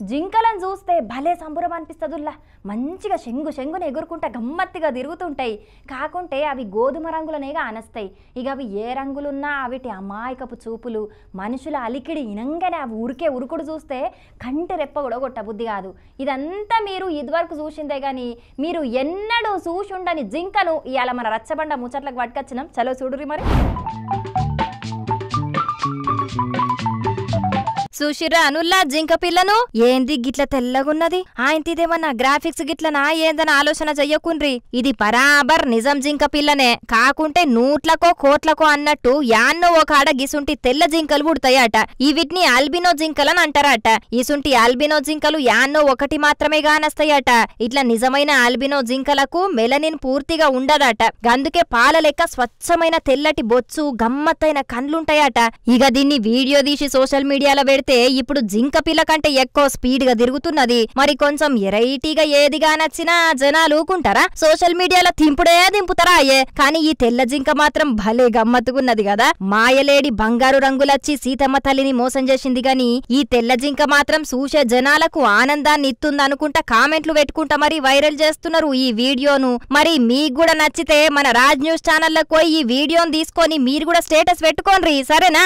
జింకలను చూస్తే భలే సంబరం అనిపిస్తదుల్లా. మంచిగా శంగుని ఎగురుకుంటా గమ్మత్తుగా తిరుగుతుంటాయి. కాకుంటే అవి గోధుమ రంగులనేగా అనస్తాయి. ఇక అవి ఏ రంగులున్నా అవిటి అమాయకపు చూపులు మనుషుల అలికిడి ఇనంగానే అవి ఉరుకుడు చూస్తే కంటి రెప్ప కూడా కొట్టబుద్ధి కాదు. ఇదంతా మీరు ఇదివరకు చూసిందే కానీ మీరు ఎన్నడూ చూసుండని జింకను ఇవాళ మన రచ్చబండ ముచ్చట్లకు పట్టుకొచ్చినాం. చలో చూడురి మరి. చూసిరా అనుల్లా జింక పిల్లను? ఏంది గిట్ల తెల్లగున్నది? ఆయనదేమన్నా గ్రాఫిక్స్ గిట్లనా ఏందని ఆలోచన చెయ్యకుండ్రి. ఇది బరాబర్ నిజం జింక పిల్లనే. కాకుంటే నూట్లకో కోట్లకో అన్నట్టు యాన్నో ఒక ఆడ గిసుంటి తెల్ల జింకలు పుడతాయట. వీటిని ఆల్బినో జింకలని అంటారట. ఇసుంటి ఆల్బినో జింకలు యాన్నో ఒకటి మాత్రమే గానస్తాయట. ఇట్లా నిజమైన ఆల్బినో జింకలకు మెలనిన్ పూర్తిగా ఉండదట. అందుకే పాల లెక్క స్వచ్ఛమైన తెల్లటి బొచ్చు గమ్మత్తైన కండ్లుంటాయట. ఇక దీన్ని వీడియో తీసి సోషల్ మీడియాలో పెడితే ఇప్పుడు జింక పిల్ల కంటే ఎక్కువ స్పీడ్ గా తిరుగుతున్నది. మరి కొంచెం ఎరైటీగా ఏదిగా నచ్చినా జనాలు ఊకుంటారా? సోషల్ మీడియాలో దింపుతారా అయ్యే. కానీ ఈ తెల్ల జింక మాత్రం భలే గమ్మత్తుకున్నది కదా. మాయలేడి బంగారు రంగులచ్చి సీతమ్మ తల్లిని మోసం చేసింది గాని ఈ తెల్ల జింక మాత్రం చూసే జనాలకు ఆనందాన్ని ఇస్తుందనుకుంటా కామెంట్లు పెట్టుకుంటా మరి వైరల్ చేస్తున్నారు ఈ వీడియోను. మరి మీకు కూడా నచ్చితే మన రాజ్ న్యూస్ ఛానల్లోకి పోయి ఈ వీడియోను తీసుకొని మీరు కూడా స్టేటస్ పెట్టుకోండి, సరేనా?